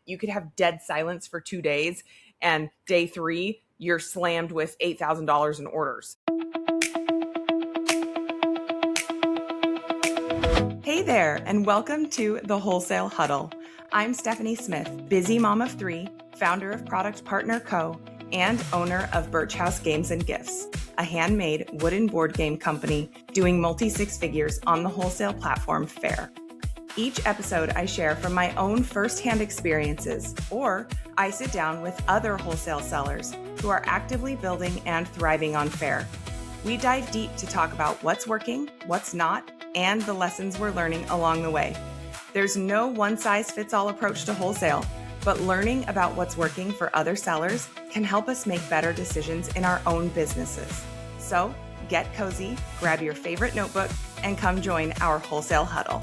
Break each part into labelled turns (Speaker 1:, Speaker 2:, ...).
Speaker 1: You could have dead silence for 2 days, and day 3, you're slammed with $8,000 in orders. Hey there, and welcome to the Wholesale Huddle. I'm Stephanie Smith, busy mom of 3, founder of Product Partner Co., and owner of Birch House Games and Gifts, a handmade wooden board game company doing multi-six figures on the wholesale platform Faire. Each episode I share from my own firsthand experiences, or I sit down with other wholesale sellers who are actively building and thriving on Faire. We dive deep to talk about what's working, what's not, and the lessons we're learning along the way. There's no one-size-fits-all approach to wholesale, but learning about what's working for other sellers can help us make better decisions in our own businesses. So get cozy, grab your favorite notebook, and come join our Wholesale Huddle.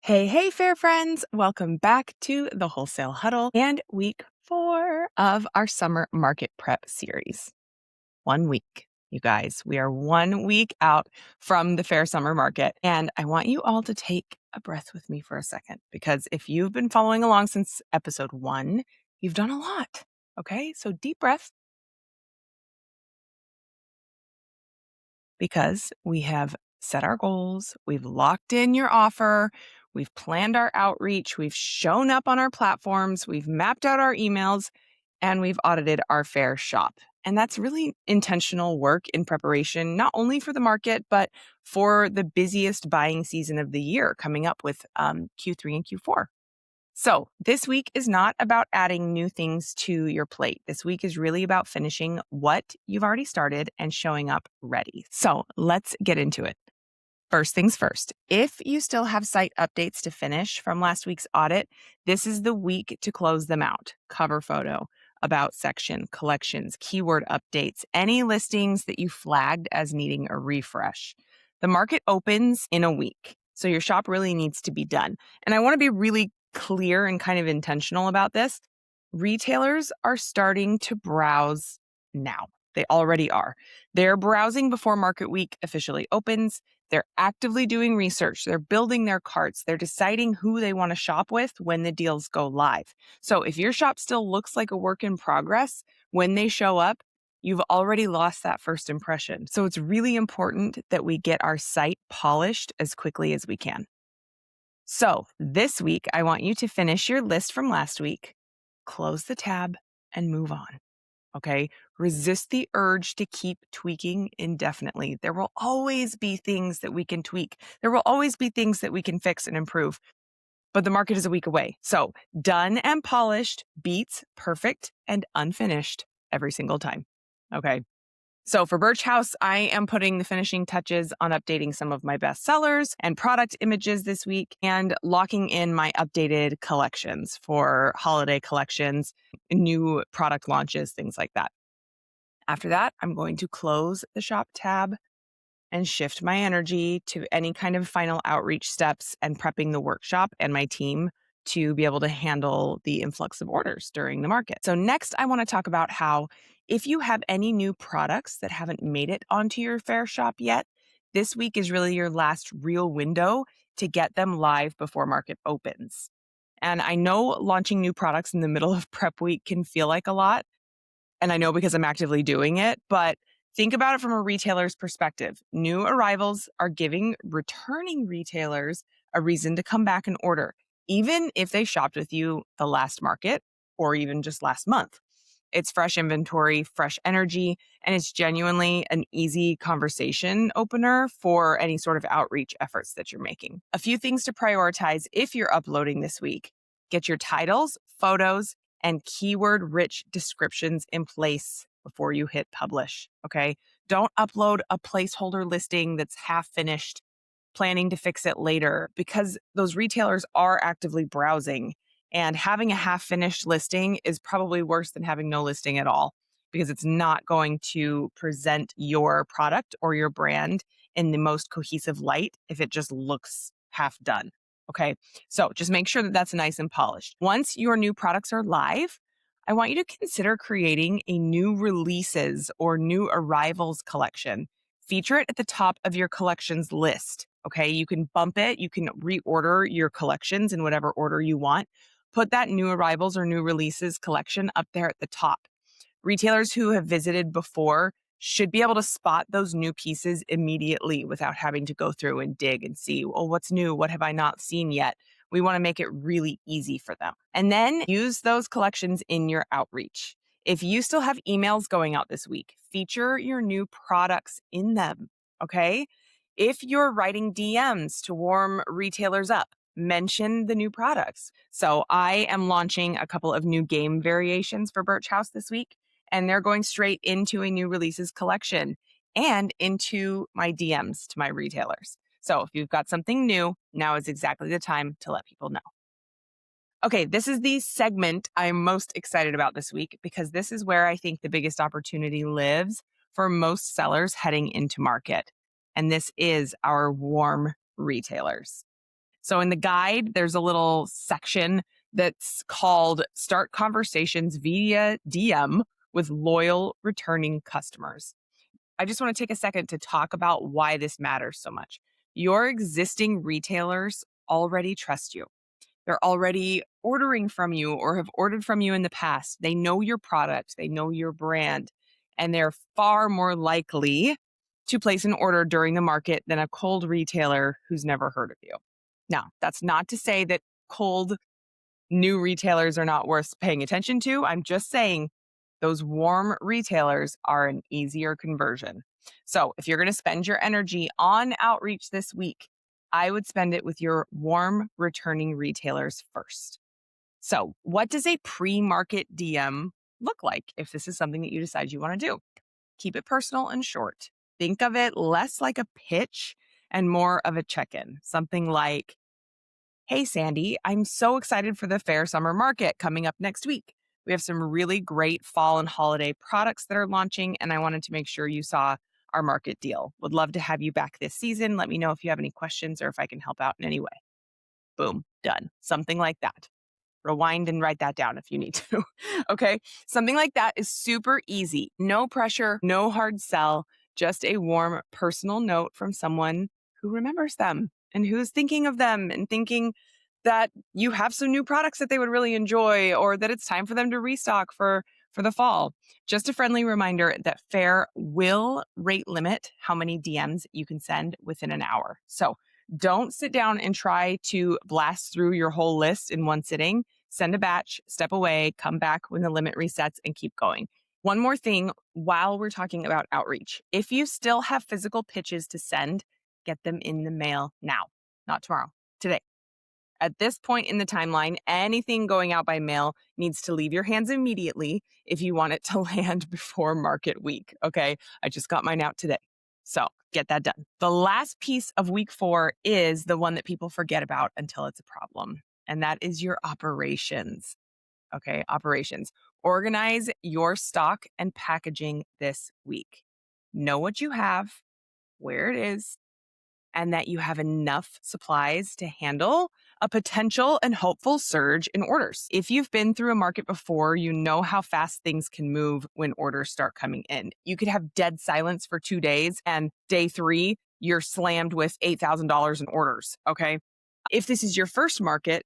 Speaker 1: Hey, Faire friends. Welcome back to the Wholesale Huddle and week 4 of our summer market prep series. 1 week, you guys. We are 1 week out from the Faire summer market. And I want you all to take a breath with me for a second, because if you've been following along since episode 1, you've done a lot. Okay, so deep breath. Because we have set our goals, we've locked in your offer, we've planned our outreach, we've shown up on our platforms, we've mapped out our emails, and we've audited our Faire shop. And that's really intentional work in preparation, not only for the market, but for the busiest buying season of the year coming up with Q3 and Q4. So this week is not about adding new things to your plate. This week is really about finishing what you've already started and showing up ready. So let's get into it. First things first, if you still have site updates to finish from last week's audit, this is the week to close them out. Cover photo, about section, collections, keyword updates, any listings that you flagged as needing a refresh. The market opens in a week, so your shop really needs to be done. And I want to be really clear and kind of intentional about this. Retailers are starting to browse now. They already are. They're browsing before market week officially opens. They're actively doing research. They're building their carts. They're deciding who they want to shop with when the deals go live. So if your shop still looks like a work in progress, when they show up, you've already lost that first impression. So it's really important that we get our site polished as quickly as we can. So this week, I want you to finish your list from last week, close the tab, and move on. Okay? Resist the urge to keep tweaking indefinitely. There will always be things that we can tweak. There will always be things that we can fix and improve. But the market is a week away. So done and polished beats perfect and unfinished every single time. Okay? So for Birch House, I am putting the finishing touches on updating some of my best sellers and product images this week and locking in my updated collections for holiday collections, new product launches, things like that. After that, I'm going to close the shop tab and shift my energy to any kind of final outreach steps and prepping the workshop and my team to be able to handle the influx of orders during the market. So next, I want to talk about how if you have any new products that haven't made it onto your Faire shop yet, this week is really your last real window to get them live before market opens. And I know launching new products in the middle of prep week can feel like a lot. And I know because I'm actively doing it, but think about it from a retailer's perspective. New arrivals are giving returning retailers a reason to come back and order, even if they shopped with you the last market or even just last month. It's fresh inventory, fresh energy, and it's genuinely an easy conversation opener for any sort of outreach efforts that you're making. A few things to prioritize if you're uploading this week. Get your titles, photos, and keyword-rich descriptions in place before you hit publish, okay? Don't upload a placeholder listing that's half finished, planning to fix it later, because those retailers are actively browsing. And having a half-finished listing is probably worse than having no listing at all, because it's not going to present your product or your brand in the most cohesive light if it just looks half done. Okay, so just make sure that that's nice and polished. Once your new products are live, I want you to consider creating a new releases or new arrivals collection. Feature it at the top of your collections list. Okay. You can bump it. You can reorder your collections in whatever order you want. Put that new arrivals or new releases collection up there at the top. Retailers who have visited before should be able to spot those new pieces immediately without having to go through and dig and see, well, what's new? What have I not seen yet? We want to make it really easy for them. And then use those collections in your outreach. If you still have emails going out this week, feature your new products in them. Okay. If you're writing DMs to warm retailers up, mention the new products. So I am launching a couple of new game variations for Birch House this week, and they're going straight into a new releases collection and into my DMs to my retailers. So if you've got something new, now is exactly the time to let people know. Okay, this is the segment I'm most excited about this week because this is where I think the biggest opportunity lives for most sellers heading into market. And this is our warm retailers. So in the guide, there's a little section that's called Start Conversations via DM with Loyal Returning Customers. I just want to take a second to talk about why this matters so much. Your existing retailers already trust you. They're already ordering from you or have ordered from you in the past. They know your product, they know your brand, and they're far more likely to place an order during the market than a cold retailer who's never heard of you. Now, that's not to say that cold new retailers are not worth paying attention to. I'm just saying those warm retailers are an easier conversion. So if you're going to spend your energy on outreach this week, I would spend it with your warm returning retailers first. So, what does a pre market DM look like if this is something that you decide you want to do? Keep it personal and short. Think of it less like a pitch and more of a check in. Something like, hey, Sandy, I'm so excited for the Faire Summer Market coming up next week. We have some really great fall and holiday products that are launching, and I wanted to make sure you saw our market deal. Would love to have you back this season. Let me know if you have any questions or if I can help out in any way. Boom, done. Something like that. Rewind and write that down if you need to. Okay. Something like that is super easy. No pressure, no hard sell, just a warm personal note from someone who remembers them and who's thinking of them and thinking that you have some new products that they would really enjoy or that it's time for them to restock for the fall. Just a friendly reminder that Faire will rate limit how many DMs you can send within an hour. So don't sit down and try to blast through your whole list in one sitting. Send a batch, step away, come back when the limit resets, and keep going. One more thing while we're talking about outreach. If you still have physical pitches to send, get them in the mail now, not tomorrow, today. At this point in the timeline, anything going out by mail needs to leave your hands immediately if you want it to land before market week. Okay. I just got mine out today. So get that done. The last piece of week 4 is the one that people forget about until it's a problem, and that is your operations. Okay. Operations. Organize your stock and packaging this week. Know what you have, where it is, and that you have enough supplies to handle a potential and hopeful surge in orders. If you've been through a market before, you know how fast things can move when orders start coming in. You could have dead silence for 2 days, and day 3, you're slammed with $8,000 in orders. Okay. If this is your first market,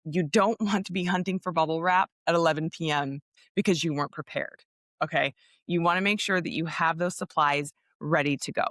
Speaker 1: you don't want to be hunting for bubble wrap at 11 p.m. because you weren't prepared. Okay. You want to make sure that you have those supplies ready to go.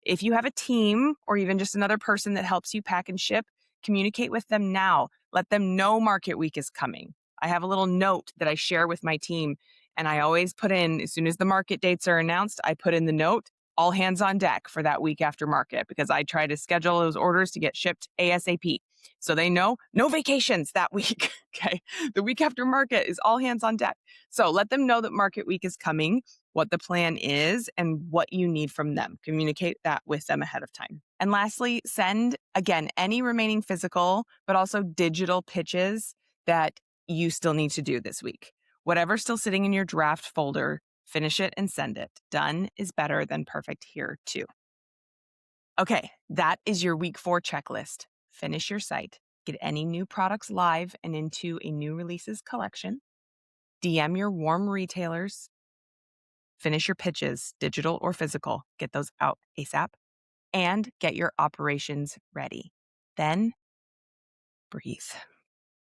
Speaker 1: If you have a team or even just another person that helps you pack and ship, communicate with them now. Let them know market week is coming. I have a little note that I share with my team, and I always put in, as soon as the market dates are announced, I put in the note, all hands on deck for that week after market, because I try to schedule those orders to get shipped ASAP. So they know no vacations that week. Okay. The week after market is all hands on deck. So let them know that market week is coming, what the plan is, and what you need from them. Communicate that with them ahead of time. And lastly, send, again, any remaining physical, but also digital pitches that you still need to do this week. Whatever's still sitting in your draft folder, finish it and send it. Done is better than perfect here, too. Okay, that is your week 4 checklist. Finish your site, get any new products live and into a new releases collection, DM your warm retailers, finish your pitches, digital or physical, get those out ASAP, and get your operations ready. Then breathe.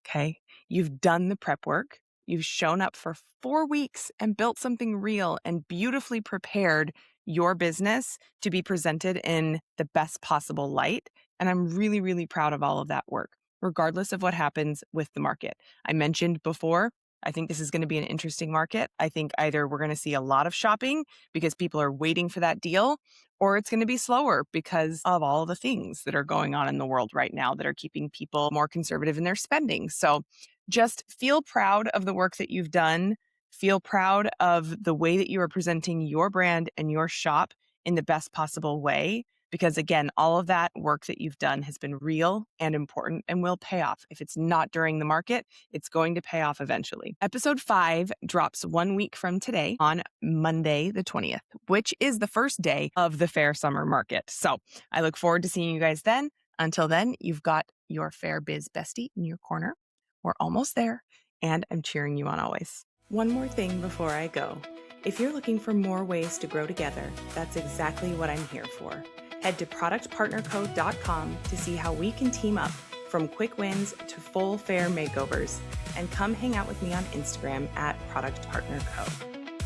Speaker 1: Okay. You've done the prep work. You've shown up for 4 weeks and built something real and beautifully prepared your business to be presented in the best possible light. And I'm really, really proud of all of that work, regardless of what happens with the market. I mentioned before, I think this is going to be an interesting market. I think either we're going to see a lot of shopping because people are waiting for that deal, or it's going to be slower because of all the things that are going on in the world right now that are keeping people more conservative in their spending. So just feel proud of the work that you've done. Feel proud of the way that you are presenting your brand and your shop in the best possible way. Because again, all of that work that you've done has been real and important and will pay off. If it's not during the market, it's going to pay off eventually. Episode 5 drops 1 week from today on Monday, the 20th, which is the first day of the Faire Summer Market. So I look forward to seeing you guys then. Until then, you've got your Faire Biz bestie in your corner. We're almost there, and I'm cheering you on always. One more thing before I go. If you're looking for more ways to grow together, that's exactly what I'm here for. Head to productpartnercode.com to see how we can team up from quick wins to full Faire makeovers, and come hang out with me on Instagram at productpartnerco.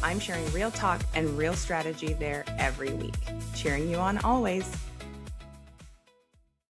Speaker 1: I'm sharing real talk and real strategy there every week. Cheering you on always.